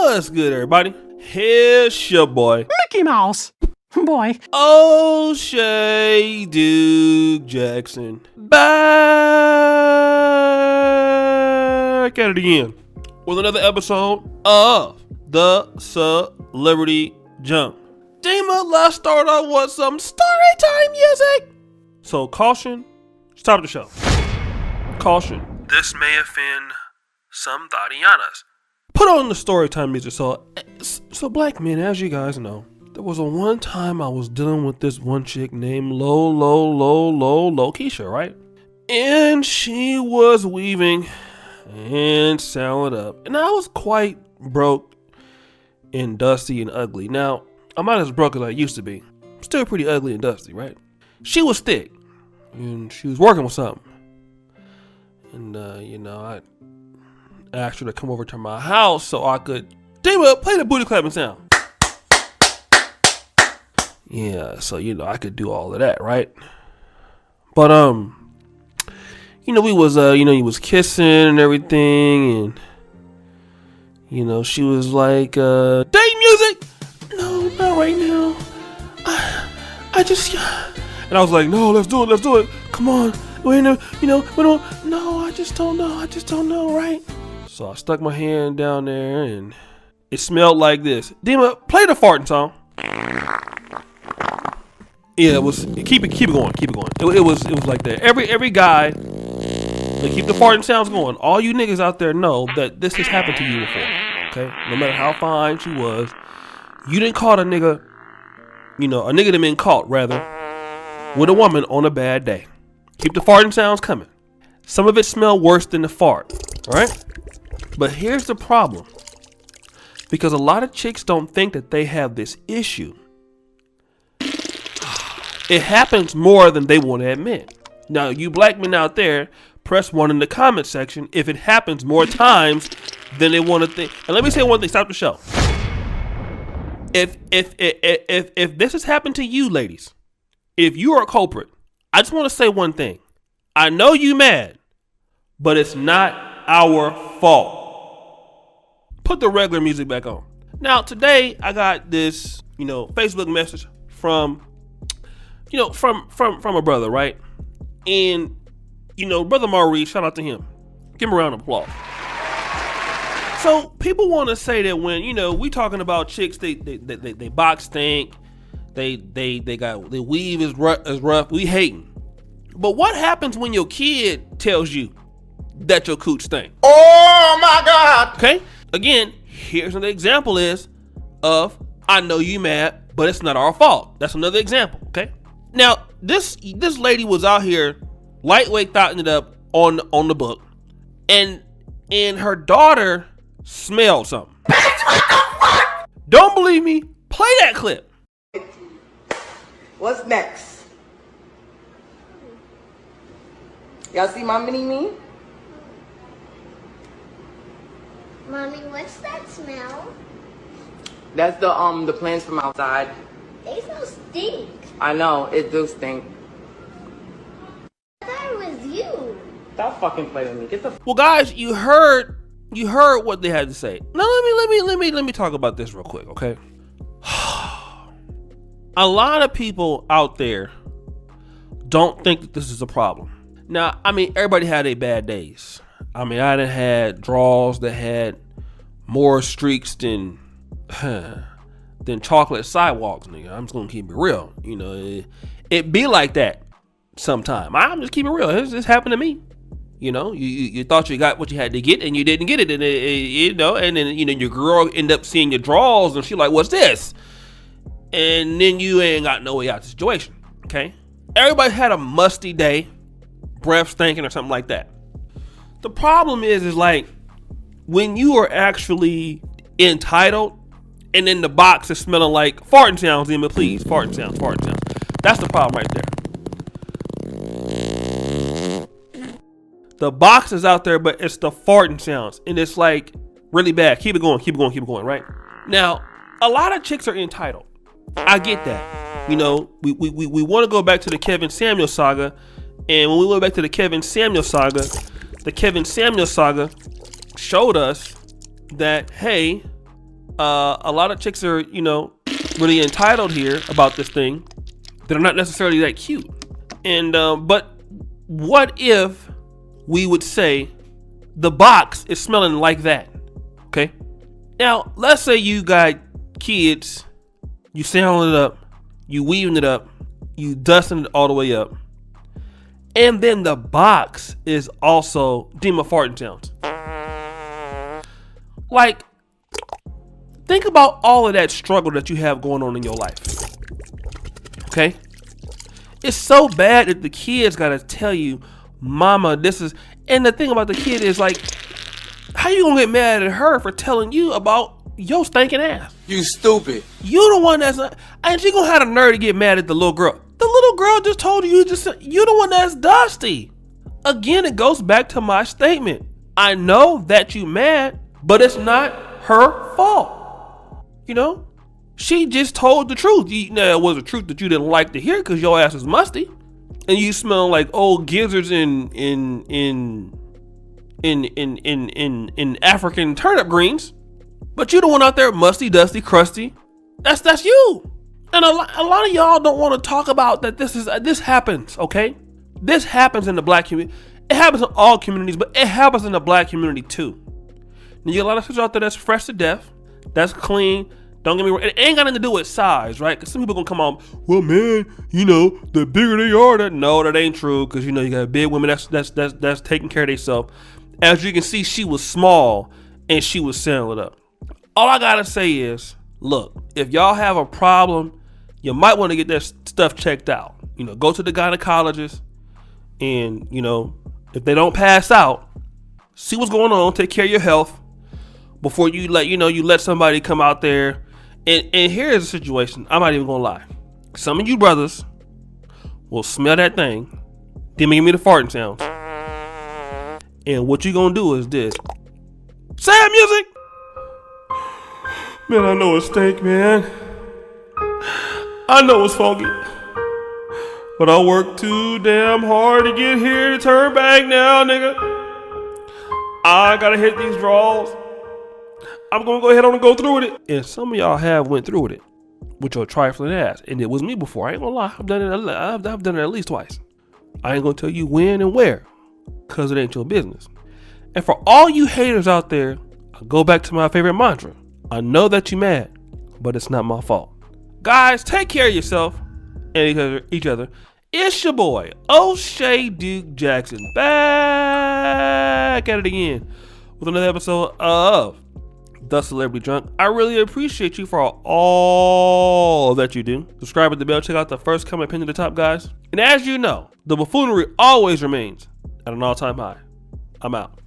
What's good, everybody? Here's your boy, Mickey Mouse. Boy. O'Shea Duke Jackson. Back at it again with another episode of the Celebrity Jump. Dima, let's start off with some story time music. So caution, stop the show. Caution, this may offend some Thadianas. Put on the story time music. So black men, as you guys know, there was a one time I was dealing with this one chick named Low Keisha, right? And she was weaving and selling up. And I was quite broke and dusty and ugly. Now, I'm not as broke as I used to be. I'm still pretty ugly and dusty, right? She was thick and she was working with something. And, I asked her to come over to my house so I could play the booty clapping sound. Yeah, so I could do all of that, right? But we was he was kissing and everything, and she was like, date music. No, not right now. I just and I was like, no, let's do it. Come on. We don't. No, I just don't know, right? So I stuck my hand down there, and it smelled like this. Dima, play the farting song. Yeah, it was. Keep it going. It was like that. Every guy, they keep the farting sounds going. All you niggas out there know that this has happened to you before. Okay, no matter how fine she was, you didn't caught a nigga. A nigga that been caught rather with a woman on a bad day. Keep the farting sounds coming. Some of it smell worse than the fart. All right. But here's the problem, because a lot of chicks don't think that they have this issue. It happens more than they want to admit. Now, you black men out there, press 1 in the comment section if it happens more times than they want to think. And let me say one thing, stop the show. If this has happened to you, ladies, if you are a culprit, I just want to say one thing. I know you mad, but it's not our fault. Put the regular music back on. Now, today I got this, Facebook message from a brother, right? And, Brother Maurice, shout out to him. Give him a round of applause. So people want to say that when, we talking about chicks, they box stink, they weave is rough, we hating. But what happens when your kid tells you that your cooch stink? Oh my God. Okay. Again, here's an example of I know you mad, but it's not our fault. That's another example. Okay. Now this lady was out here lightweight thotting it up on the book, and her daughter smelled something. Don't believe me? Play that clip. What's next? Y'all see my mini me? Mommy, what's that smell? That's the plants from outside. They smell stink. I know, it do stink. I thought it was you. Stop fucking playing with me. Get the Well, guys, you heard what they had to say. Now let me talk about this real quick, okay? A lot of people out there don't think that this is a problem. Now, everybody had their bad days. I done had draws that had more streaks than chocolate sidewalks, nigga. I'm just gonna keep it real. It be like that sometime. I'm just keeping it real. It's happened to me. You thought you got what you had to get and you didn't get it, and and then your girl end up seeing your draws and she like, what's this? And then you ain't got no way out of the situation. Okay, everybody had a musty day, breath stinking or something like that. The problem is like when you are actually entitled and then the box is smelling like farting sounds, Emma, please, farting sounds. That's the problem right there. The box is out there, but it's the farting sounds, and it's like really bad. Keep it going, right? Now, a lot of chicks are entitled. I get that. We want to go back to the Kevin Samuel saga, and when we went back to the Kevin Samuel saga showed us that, hey, a lot of chicks are, you know, really entitled here about this thing. They're not necessarily that cute. And but what if we would say the box is smelling like that? Okay. Now, let's say you got kids, you sanding it up, you weaving it up, you dusting it all the way up, and then the box is also demon farting sounds. Like, think about all of that struggle that you have going on in your life. Okay? It's so bad that the kids gotta tell you, mama, this is, and the thing about the kid is like, how you gonna get mad at her for telling you about your stinking ass? You stupid. You the one that's not, and she gonna have the nerve to get mad at the little girl. The little girl just told you, you the one that's dusty. Again, it goes back to my statement. I know that you mad, but it's not her fault. You know? She just told the truth. Now, it was a truth that you didn't like to hear because your ass is musty. And you smell like old gizzards in African turnip greens. But you the one out there musty, dusty, crusty. That's you. And a lot of y'all don't want to talk about that. This happens, okay? This happens in the black community. It happens in all communities, but it happens in the black community too. And you got a lot of sisters out there that's fresh to death, that's clean. Don't get me wrong. It ain't got nothing to do with size, right? Because some people gonna come on, well, man, you know, the bigger they are, that ain't true. Because you know you got big women that's taking care of themselves. As you can see, she was small and she was selling it up. All I gotta say is, look, if y'all have a problem, you might want to get that stuff checked out. You know, go to the gynecologist, and you know, if they don't pass out, see what's going on. Take care of your health before you let somebody come out there. And here's the situation. I'm not even gonna lie. Some of you brothers will smell that thing, then give me the farting sounds. And what you gonna do is this. Sad music! Man, I know it stink, man. I know it's foggy. But I worked too damn hard to get here to turn back now, nigga. I gotta hit these draws. I'm gonna go ahead on and go through with it. And some of y'all have went through with it with your trifling ass. And it was me before. I ain't gonna lie. I've done it at least twice. I ain't gonna tell you when and where, cause it ain't your business. And for all you haters out there, I go back to my favorite mantra. I know that you mad, but it's not my fault. Guys, take care of yourself and each other. It's your boy, O'Shea Duke Jackson, back at it again with another episode of The Celebrity Drunk. I really appreciate you for all that you do. Subscribe with the bell. Check out the first comment pinned to the top, guys. And as you know, the buffoonery always remains at an all-time high. I'm out.